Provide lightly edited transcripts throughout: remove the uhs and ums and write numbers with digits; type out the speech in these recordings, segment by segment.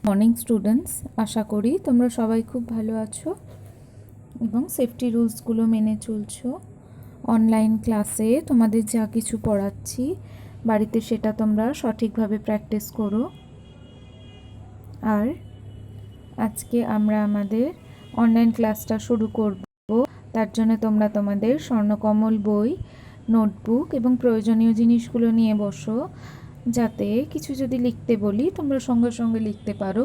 Morning students, আশা করি তোমরা সবাই খুব ভালো আছো এবং সেফটি রুলসগুলো মেনে চলছো। অনলাইন ক্লাসে তোমাদের যা কিছু পড়াচ্ছি বাড়িতে সেটা তোমরা সঠিকভাবে প্র্যাকটিস করো। আর আজকে আমরা আমাদের অনলাইন ক্লাসটা শুরু করব। তার জন্য তোমরা তোমাদের স্বর্ণকমল বই, নোটবুক এবং প্রয়োজনীয় জিনিসগুলো নিয়ে বসো, যাতে কিছু যদি লিখতে বলি তোমরা সঙ্গে সঙ্গে লিখতে পারো।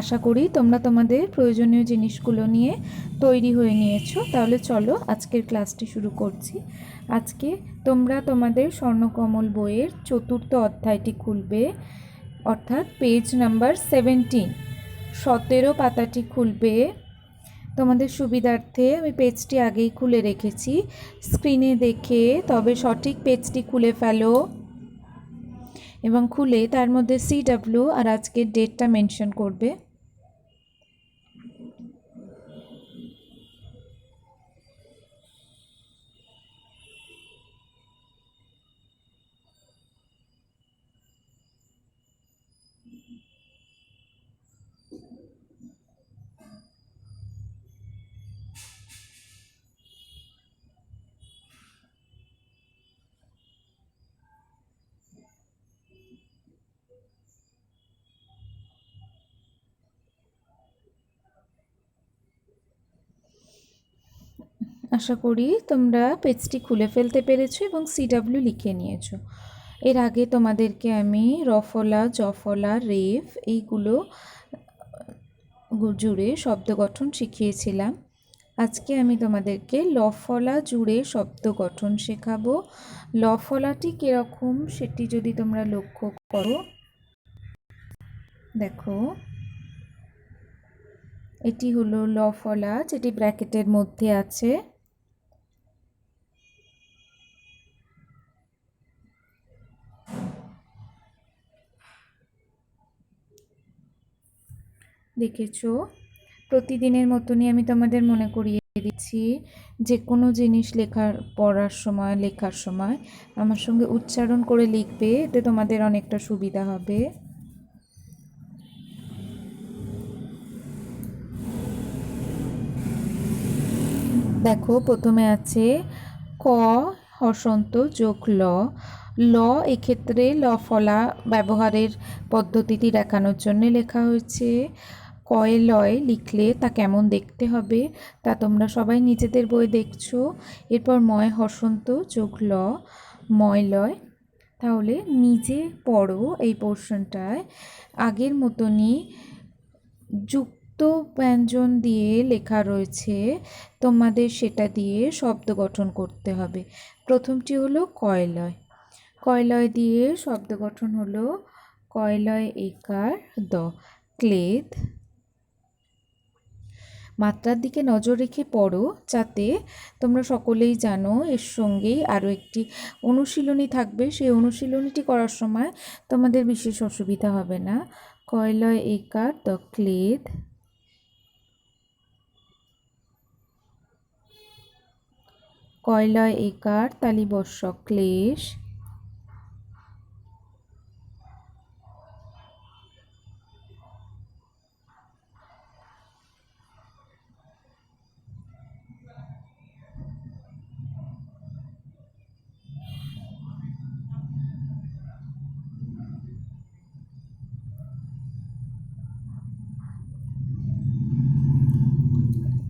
আশা করি তোমরা তোমাদের প্রয়োজনীয় জিনিসগুলো নিয়ে তৈরি হয়ে নিয়েছো। তাহলে চলো আজকের ক্লাসটি শুরু করছি। আজকে তোমরা তোমাদের স্বর্ণকমল বইয়ের 4র্থ অধ্যায়টি খুলবে, অর্থাৎ পেজ নাম্বার 17, 17 পাতাটি খুলবে। তোমাদের সুবিধার্থে আমি পেজটি আগেই খুলে রেখেছি, স্ক্রিনে দেখে তবে সঠিক পেজটি খুলে ফেলো এবং খুলে তার মধ্যে CW আর আজকের ডেটটা মেনশন করবে। আশা করি তোমরা পেজটি খুলে ফেলতে পেরেছো এবং CW লিখে নিয়েছো। এর আগে তোমাদেরকে আমি রফলা, জফলা, রেফ এইগুলো জুড়ে শব্দ গঠন শিখিয়েছিলাম। আজকে আমি তোমাদেরকে লফলা জুড়ে শব্দ গঠন শেখাবো। লফলাটি কীরকম সেটি যদি তোমরা লক্ষ্য করো, দেখো এটি হলো লফলা, যেটি ব্র্যাকেটের মধ্যে আছে। দেখেছো, প্রতিদিনের মতনই আমি তোমাদের মনে করিয়ে দিচ্ছি, যে কোনো জিনিস লেখার সময় আমার সঙ্গে উচ্চারণ করে লিখবে, এতে তোমাদের অনেকটা সুবিধা হবে। দেখো প্রথমে আছে ক হসন্ত যোগ ল। ল এক্ষেত্রে লফলা ব্যবহারের পদ্ধতিটি দেখানোর জন্য লেখা হয়েছে। কয়ে লয় লিখলে তা কেমন দেখতে হবে তা তোমরা সবাই নিজেদের বই দেখছো। এরপর ময় হসন্ত যোগ ল, ময় লয়। তাহলে নিজে পড়ো এই পোর্শনটায়, আগের মতনই যুক্ত ব্যঞ্জন দিয়ে লেখা রয়েছে, তোমাদের সেটা দিয়ে শব্দ গঠন করতে হবে। প্রথমটি হলো কয়লয়। কয়লয় দিয়ে শব্দ গঠন হলো কয়লয় একার দ, ক্লেদ। মাত্রার দিকে নজর রেখে পড়ো, যাতে তোমরা সকলেই জানো এর সঙ্গেই আরও একটি অনুশীলনী থাকবে। সেই অনুশীলনীটি করার সময় তোমাদের বিশেষ অসুবিধা হবে না। কয়লয় একার দ ক্লেদ, কয়লয় একার তালিবর্ষ ক্লেশ,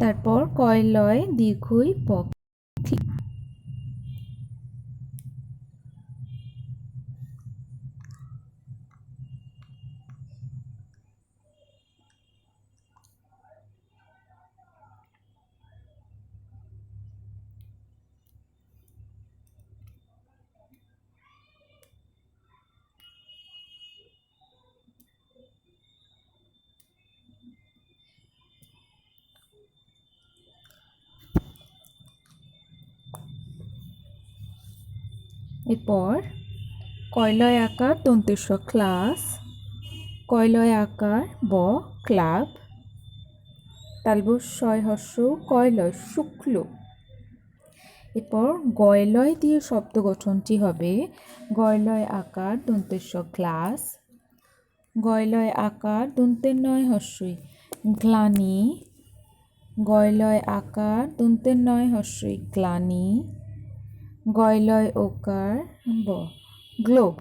তারপর কয়লয় দীর্ঘই প। এরপর কয়লয় আকার দন্তেশ ক্লাস, কয়লয় আকার ব ক্লাব, তালবস্ শয় হস্য কয়লয় শুক্ল। এরপর গয়লয় দিয়ে শব্দ গঠনটি হবে গয়লয় আকার দন্তেশ গ্লাস, গয়লয় আকার দন্তের নয় হস্যই গ্লানি, গয়লয় আকার দন্তের নয় হস্যই গ্লানি, গয়লয় ওকার ব গ্লোব।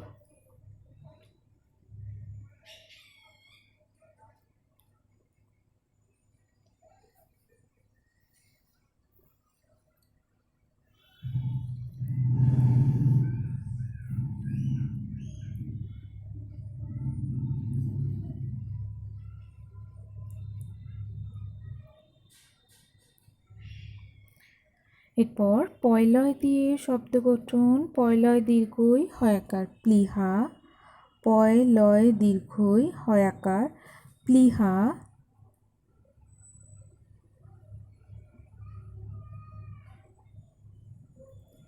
এরপর পয়লয় দিয়ে শব্দ গঠন, পয়লয় দীর্ঘই হয়াকার প্লিহা, পয়লয় দীর্ঘই হয়াকার প্লিহা,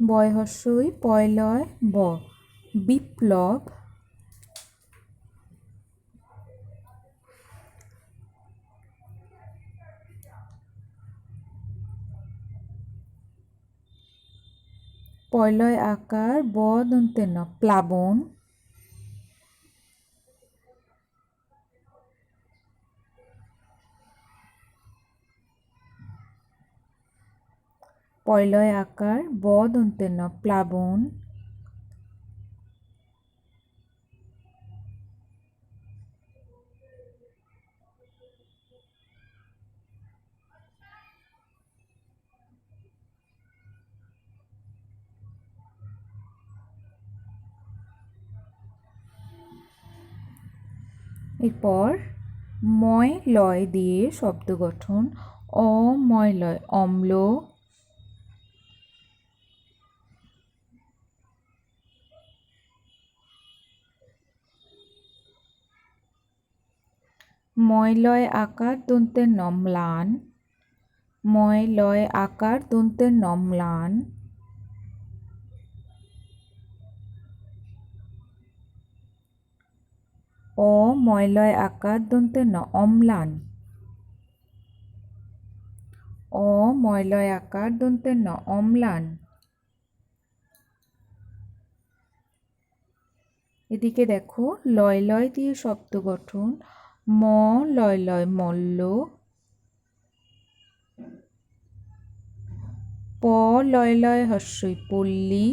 বয় হস্যই পয়লয় ব বিপ্লব, পয়লয় আকার ব দন্তের ন প্লাবন, পয়লয় আকার ব দন্তের ন প্লাবন, এরপর ময় লয় দিয়ে শব্দ গঠন, অময় লয় অম্ল, ময় লয় আকার দন্তের ন ম্লান, ময় লয় আকার দন্তের ন ম্লান, অময়লয় আকার দন্তের ন অম্লান, অময়লয় আকার দন্তের ন অম্লান। এদিকে দেখো লয় লয় দিয়ে শব্দ গঠন, ম লয় লয় মল্ল, প লয় লয় হস্যই পল্লী,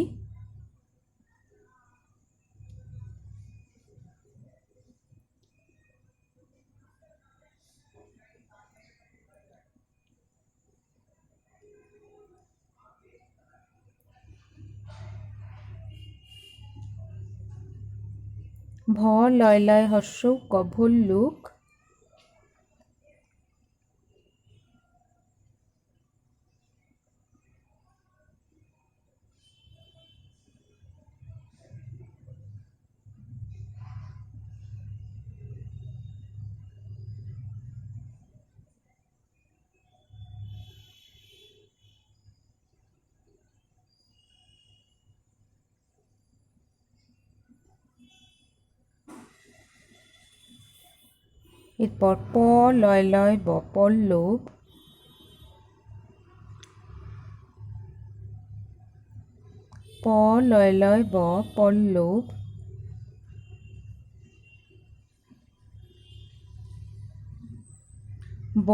ভ লয় লয় হস্য ক ভল্লুক, এরপর প লয় লয় ব পল্লব, প লয় লয় ব পল্লব, ব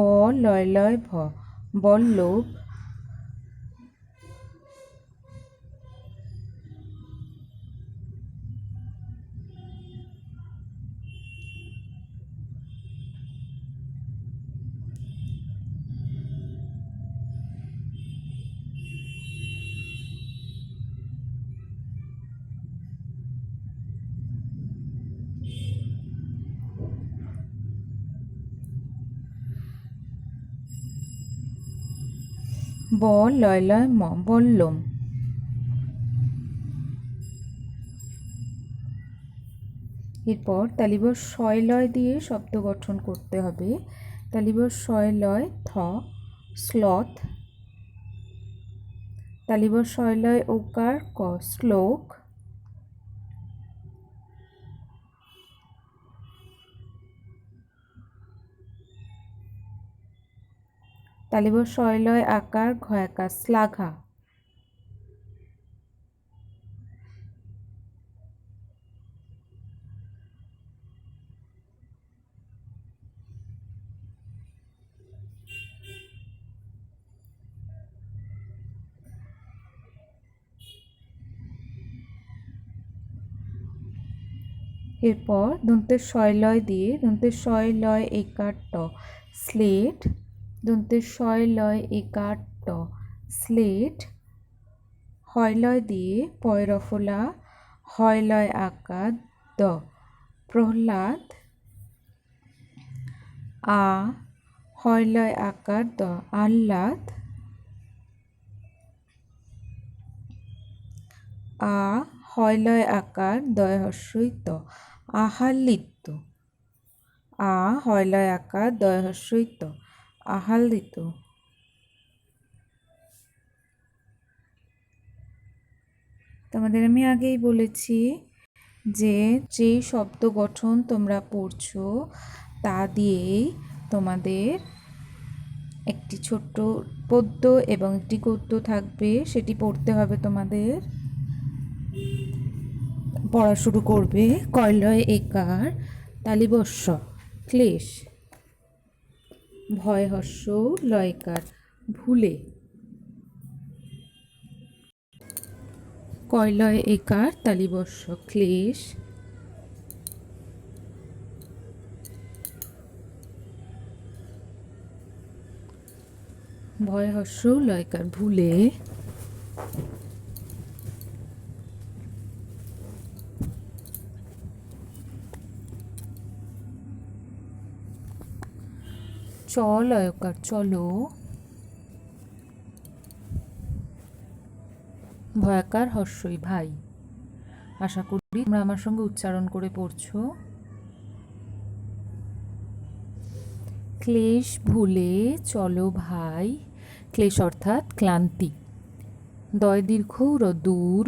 লয় লয় ভ বল্লভ, ব লয় লয় ম বল্লম। এরপর তালিবর শয় লয় দিয়ে শব্দ গঠন করতে হবে, তালিবর শয় লয় থ স্লথ, তালিবর শয় লয় ওকার ক শ্লোক, তালিবস্য শয়লয় আকার ঘয়াকার শ্লাঘা। এরপর দন্তের শয়লয় দিয়ে দন্তের শয়লয় একার ট স্লেট, দন্তের শয়লয় একার ট স্লেট, হয়লয় দিয়ে পয়রফলা হয়লয় আকার দ প্রহ্লাদ, আ হয়লয় আকার দ আহ্লাদ, আ হয়লয় আকার দয় হস্যই ত আহাল্লিত, আ হয়লয় আকার দয় হস্যই ত আহাল্লিত। তোমাদের আমি আগেই বলেছি যে যে শব্দ গঠন তোমরা পড়ছো তা দিয়েই তোমাদের একটি ছোট্ট পদ্য এবং একটি গদ্য থাকবে, সেটি পড়তে হবে তোমাদের। পড়া শুরু করবে। কয়লয় একার তালিবস্য ক্লেশ, ভয় হস্য লয়কার ভুলে, কয়লয় একার তালিবস্য ক্লেশ, ভয় হস্য লয়কার ভুলে, চ লয়কার চলো, ভয়াকার হস্যই ভাই। আশা করি তোমরা আমার সঙ্গে উচ্চারণ করে পড়ছো। ক্লেশ ভুলে চলো ভাই, ক্লেশ অর্থাৎ ক্লান্তি, দয় দীর্ঘ র দূর,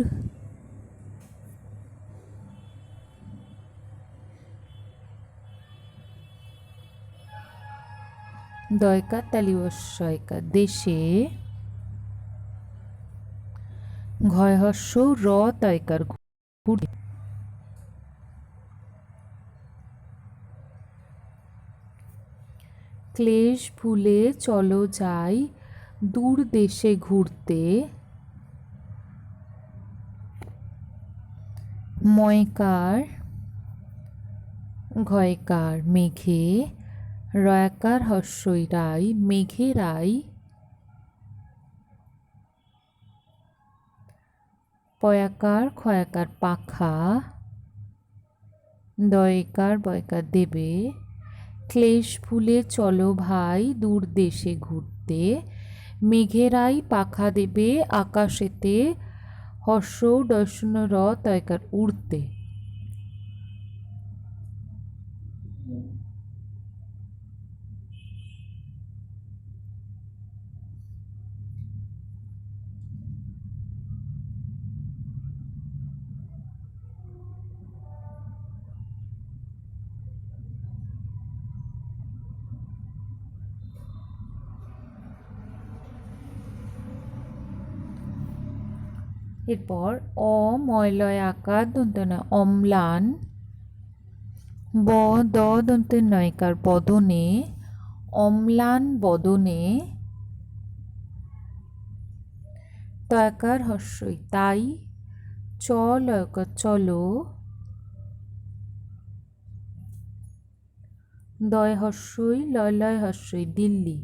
দয়কার তালিবস্যয়কার দেশে, ঘয় হস্য র তয়কার ঘুরে, ক্লেশ ভুলে চলো যাই দূর দেশে ঘুরতে, ময়কার ঘয়কার মেঘে, রয়াকার হস্যই রাই মেঘে রাই, পয়াকার ক্ষয়াকার পাখা, দয়কার বয়কার দেবে, ক্লেশ ভুলে চলো ভাই দূর দেশে ঘুরতে, মেঘেরাই পাখা দেবে আকাশেতে, হর্ষ দর্শন র তয়কার উড়তে। এরপর অময়লয় আকার দন্ত নয় অম্লান, ব দ দন্তের নয়কার বদনে, অম্লান বদনে, তয়কার হস্যই তাই, চ লয়কার চলো, দয় হস্যই লয় হস্যই দিল্লি,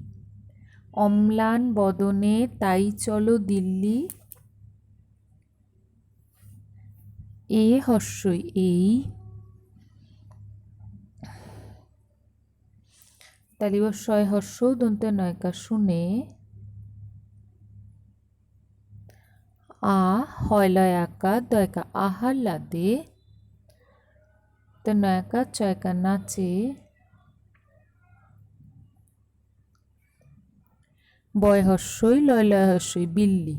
অম্লান বদনে তাই চলো দিল্লি, এ হস্যই এই, তালিবস্যয় হস্য দন্তে নয়কার শুনে, আ হয়লয় আকার দয়কা আহাল্লাদে, তো নয়কার চয়কা নাচে, বয় হস্যই লয় হস্যই বিল্লি,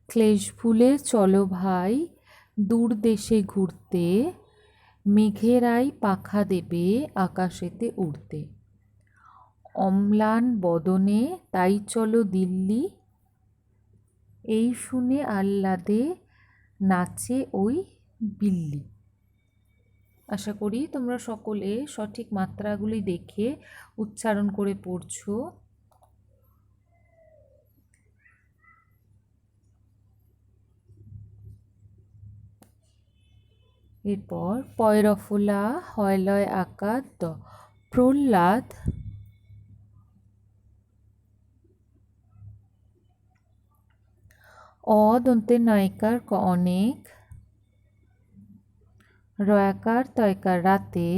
ক্লেশ ভুলে চলো ভাই দূর দেশে ঘুরতে, মেঘেরাই পাখা দেবে আকাশেতে উড়তে। অম্লান বদনে তাই চলো দিল্লি, এই শুনে আহ্লাদে নাচে ওই বিল্লি। আশা করি তোমরা সকলে সঠিক মাত্রাগুলি দেখে উচ্চারণ করে পড়ছো। এরপর পয়রফুলা হয়লয় আকার দ, প্রহ্লাদ দন্তের নয়কার ক অনেক, রয়াকার তয়কার রাতে,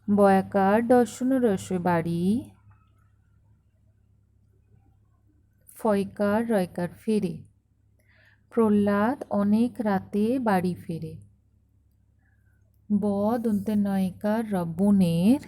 বয়াকার দর্শন রসে বাড়ি, ফয়কার রয়কার ফেরে। প্রহ্লাদ অনেক রাতে বাড়ি ফেরে। ব দন্তের নয়কার র বনের,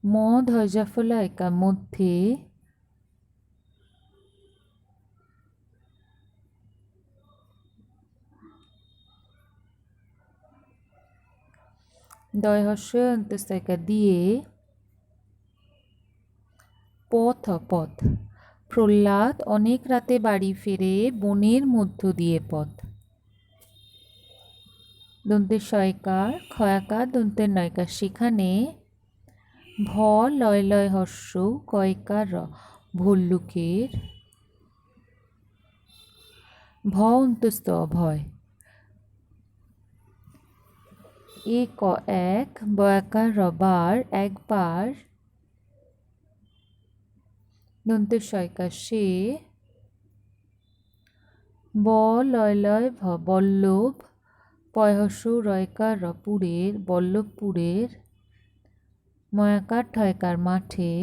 ম ধৈর্যফলা একা মধ্যে, দয় হর্ষ অন্তস্তয়কা দিয়ে, পথ পথ। প্রহ্লাদ অনেক রাতে বাড়ি ফেরে বনের মধ্য দিয়ে পথ। দন্তের শয়কার ক্ষয়াকার দন্তের নয়কার সেখানে, ভ লয় লয় হর্ষ কয়কার র ভল্লুকের, ভ অন্তস্থ অভয়। এ ক এক বয়াকার রবার একবার, দন্তের শয়কার সে, ব লয় লয় ভ বল্লভ, পয়হর্ষ রয়কার রপুরের বল্লভপুরের, ময়াকার ঠয়কার মাঠে,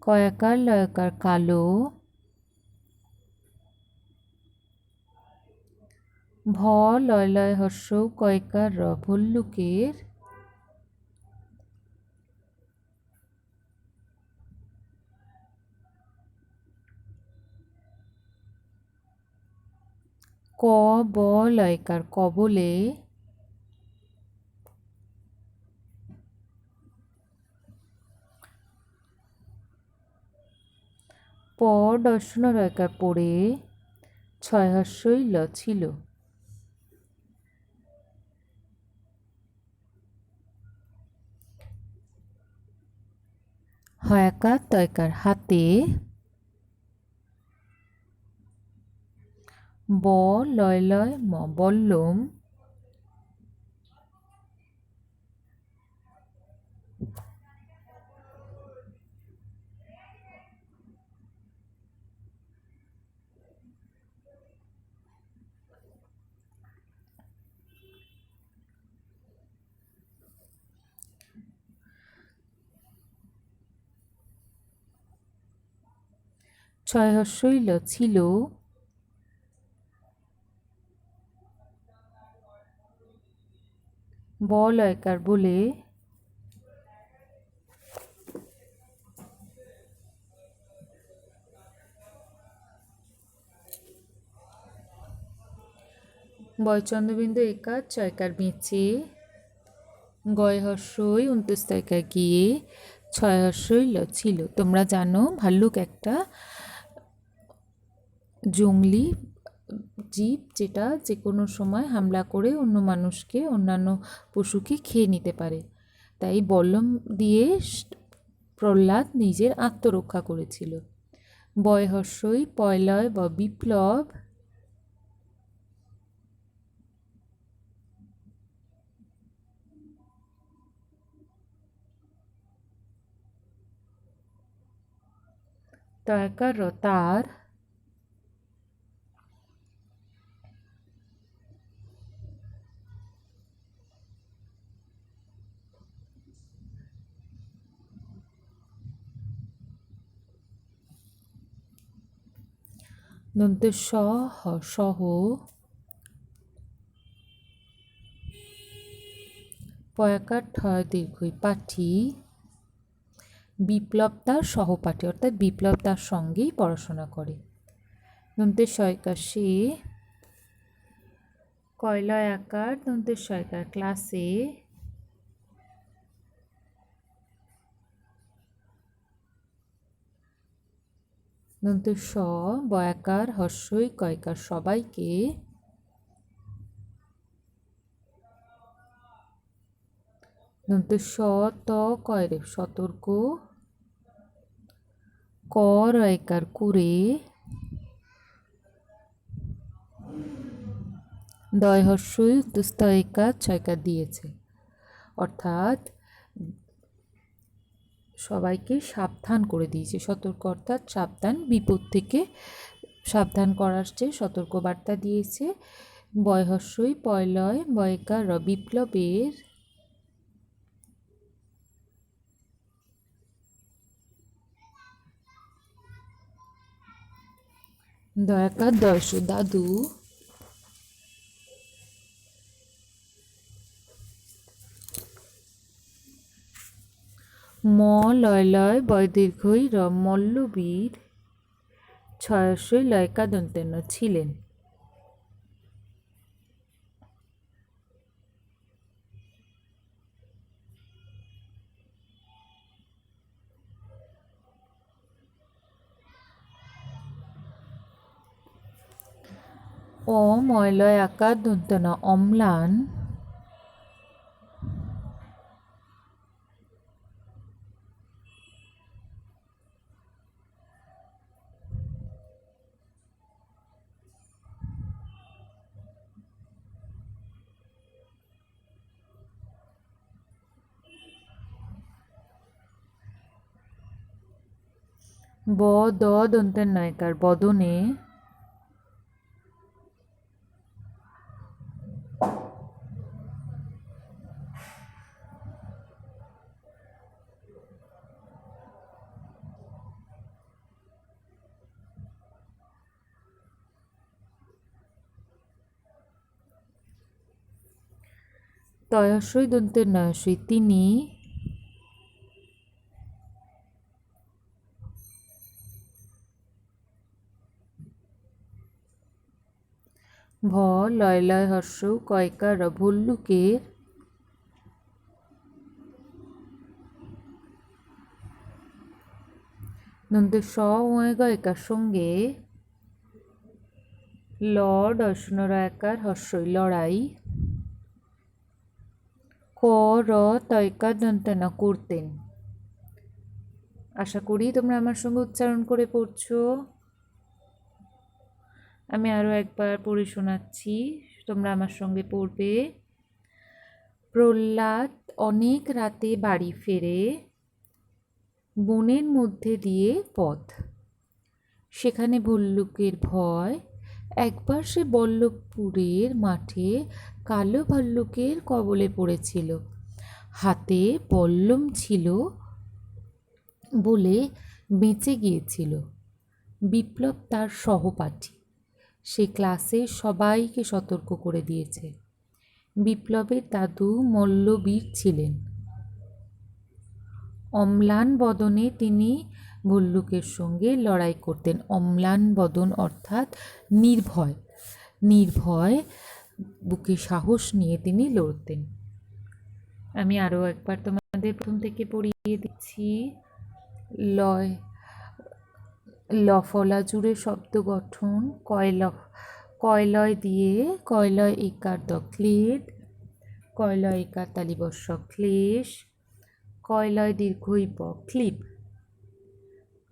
কয়াকার লয়কার কালো, ভ লয় লয় হর্ষ কয়কার র ভল্লুকের, ক ব লয়কার কবলে, প দর্শন রয়কার পড়ে, ছয় হর্ষই ল ছিল। হয়াকার তয়কার হাতে, ব লয় লয় ম বল্লম, ছয় হর্ষই ল ছিল। ব লয়কার বলে, বয় চন্দ্রবিন্দু একার ছয়কার বেঁচে, গয় হর্ষই অন্তস্তয়কার গিয়ে, ছয় হর্ষই ল ছিল। তোমরা জানো ভাল্লুক একটা জংলি জীব, যেটা যে কোনো সময় হামলা করে অন্য মানুষকে অন্যান্য পশুকে খেয়ে নিতে পারে। তাই বল্লম দিয়ে প্রহ্লাদ নিজের আত্মরক্ষা করেছিল। বয় হর্ষই পয়লয় বা বিপ্লব, তয়কার র তার, দন্তের সহ, পয়াকার ঠয় দীর্ঘই পাঠী, বিপ্লব তার সহপাঠী, অর্থাৎ বিপ্লব তার সঙ্গেই পড়াশোনা করে। দন্তের সয়কার সে, কয়লয় আকার দন্তের সয়কার ক্লাসে, দন্তের স, বয়াকার হর্ষই কয়কার সবাইকে, দন্তের স, ত কয়রে সতর্ক, ক রয়কার করে, দয় হর্ষই স্তয়কার ছয়কার দিয়েছে, অর্থাৎ সবাইকে সাবধান করে দিয়েছে। সতর্ক অর্থাৎ সাবধান, বিপদ থেকে সাবধান করার চেয়ে সতর্কবার্তা দিয়েছে। বয়হস্যই পয়লয় বয়কার বিপ্লবের, দয়াকার দয়স দাদু, ম লয় লয় বয় দীর্ঘই র মল্লবীর, ছয়স্বই লয়কা দন্তেন ছিলেন। অ ময়লয় আকার দন্তন অম্লান, ব দ দন্তের নয়কার বদনে, তয়স্বই দন্তের নয়স্বই তিনি, ভ লয় লয় হর্ষ কয়কার ভল্লুকের, দন্তের স গয়কার সঙ্গে, ল ডয়সনরায়কার হর্ষই লড়াই, ক র তয়কার দন্তেনা করতেন। আশা করি তোমরা আমার সঙ্গে উচ্চারণ করে পড়ছো। আমি আরও একবার পড়ে শোনাচ্ছি, তোমরা আমার সঙ্গে পড়বে। প্রহ্লাদ অনেক রাতে বাড়ি ফেরে, বনের মধ্যে দিয়ে পথ, সেখানে ভল্লুকের ভয়, একবার সে বল্লভপুরের মাঠে কালো ভাল্লুকের কবলে পড়েছিল। হাতে বল্লম ছিল বলে বেঁচে গিয়েছিল। বিপ্লব তার সহপাঠী, সে ক্লাসে সবাইকে সতর্ক করে দিয়েছে। বিপ্লবের দাদু মল্লবীর ছিলেন। অম্লান বদনে তিনি ভল্লুকের সঙ্গে লড়াই করতেন। অম্লান বদন অর্থাৎ নির্ভয়, নির্ভয় বুকে সাহস নিয়ে তিনি লড়তেন। আমি আরও একবার তোমাদের প্রথম থেকে পড়িয়ে দিচ্ছি। লয় লফলা জুড়ে শব্দ গঠন, কয়লয় দিয়ে কয়লয় একার ক্লেদ, কয়লয় একার তালিবস্য ক্লেশ, কয়লয় দীর্ঘই ব ক্লিপ,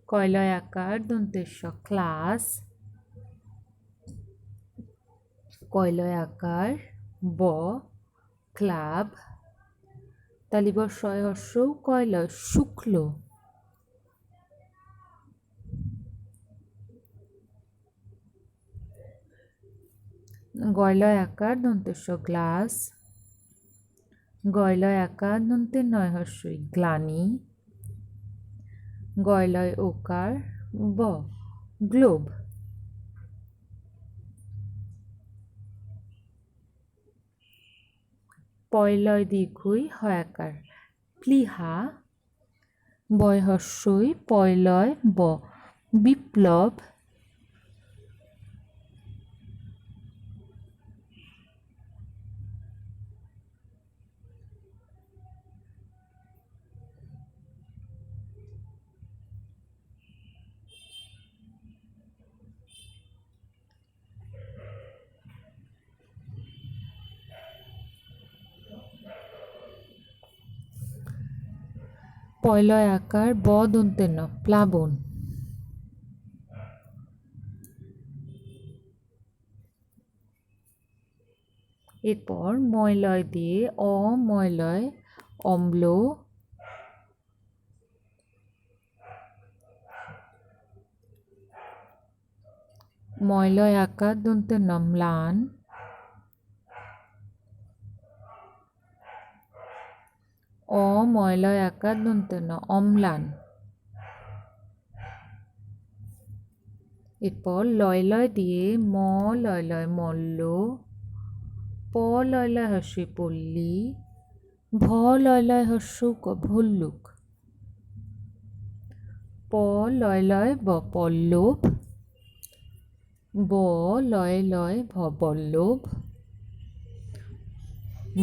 কয়লয় আকার দন্তেশ্ব ক্লাস, কয়লয় আকার ব ক্লাব, তালিবস্যয় হর্ষ কয়লয় শুক্ল, গয়লয় আকার দন্তেশ্ব গ্লাস, গয়লয় আকার দন্তের নয় হর্ষই গ্লানি, গয়লয় ওকার ব গ্লোব, পয়লয় দীর্ঘই হয়াকার প্লীহা। বয় হর্ষই পয়লয় ব বিপ্লব। পয়লয় আকার ব দন্তের ন প্লাবন। এরপর ময়লয় দিয়ে অময়লয় অম্ল। ময়লয় আকার দন্তের ন ম্লান। অময়লয় আকার দন্তের ন অম্লান। এরপর লয় দিয়ে ম লয় মল্ল। প লয় হর্ষই পল্লী। ভ লয় হর্ষক ভল্লুক। প লয় ব পল্লব। ব লয় ভ বল্লভ।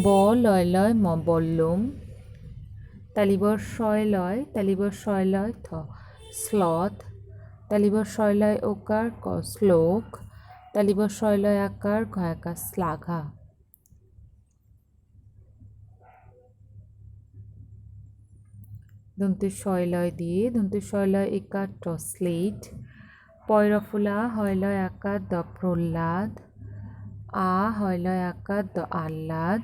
ব লয় ম বল্লম। তালিবর শয় লয় থ স্লথ। তালিবর শয় লয় ওকার ক শ্লোক। তালিবর শয় লয় আকার ঘয়াকার শ্লাঘা। দন্তের শয় লয় দিয়ে দন্তের শয় লয় একার ট স্লেট। পয়রফলা হয় লয় আকার দ প্রহ্লাদ। আ হয় লয় আকার দ আহ্লাদ।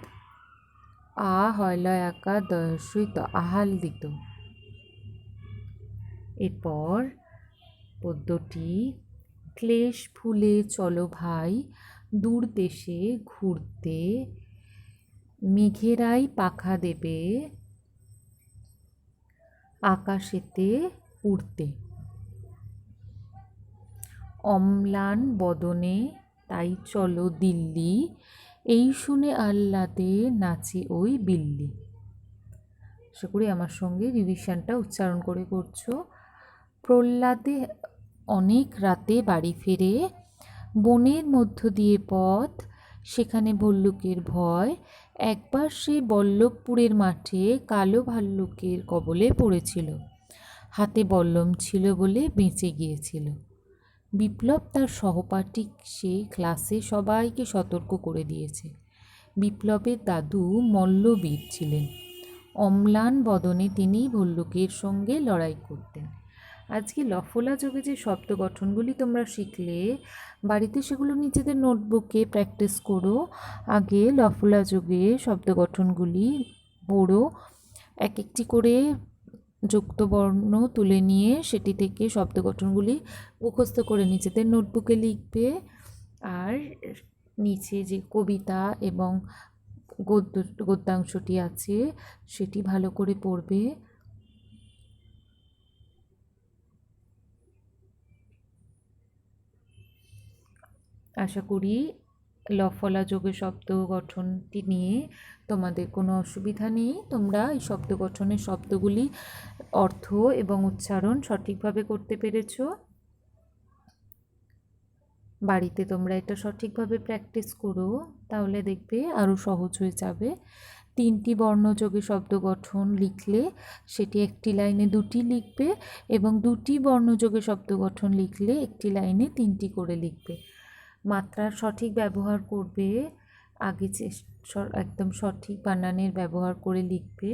আ হয় লয় আকার দ হর্ষই ত আহ্লাদিত। এরপর পদ্যটি ক্লেশ ভুলে চলো ভাই দূর দেশে ঘুরতে। মেঘেরাই পাখা দেবে আকাশেতে উড়তে। অম্লান বদনে তাই চলো দিল্লি। এই শুনে আহ্লাদে নাচে ওই বিল্লি। আশা করি আমার সঙ্গে রিভিশনটা উচ্চারণ করে করছো। প্রহ্লাদে অনেক রাতে বাড়ি ফেরে। বনের মধ্য দিয়ে পথ সেখানে ভল্লুকের ভয়। একবার সে বল্লভপুরের মাঠে কালো ভাল্লুকের কবলে পড়েছিল। হাতে বল্লম ছিল বলে বেঁচে গিয়েছিল। বিপ্লব তার সহপাঠী সে ক্লাসে সবাইকে সতর্ক করে দিয়েছে। বিপ্লবের দাদু মল্লবীর ছিলেন। অম্লান বদনে তিনি ভল্লুকের সঙ্গে লড়াই করতেন। আজকে লফলা যোগে যে শব্দ গঠনগুলি তোমরা শিখলে বাড়িতে সেগুলো নিজেদের নোটবুকে প্র্যাকটিস করো। আগে লফলা যোগে শব্দ গঠনগুলি পড়ো, এক একটি করে যুক্ত বর্ণ তুলে নিয়ে সেটি থেকে শব্দ গঠনগুলি মুখস্থ করে নিজেদের নোটবুকে লিখবে। আর নিচে যে কবিতা এবং গদ্যাংশটি আছে সেটি ভালো করে পড়বে। আশা করি লফলা যোগে শব্দ গঠনটি নিয়ে তোমাদের কোনো অসুবিধা নেই। তোমরা এই শব্দ গঠনের শব্দগুলি অর্থ এবং উচ্চারণ সঠিকভাবে করতে পেরেছো। বাড়িতে তোমরা এটা সঠিকভাবে প্র্যাকটিস করো, তাহলে দেখবে আরও সহজ হয়ে যাবে। 3টি বর্ণযোগে শব্দ গঠন লিখলে সেটি একটি লাইনে 2টি লিখবে, এবং 2টি বর্ণযোগে শব্দ গঠন লিখলে একটি লাইনে 3টি করে লিখবে। মাত্রার সঠিক ব্যবহার করবে, আগে একদম সঠিক বানানের ব্যবহার করে লিখবে।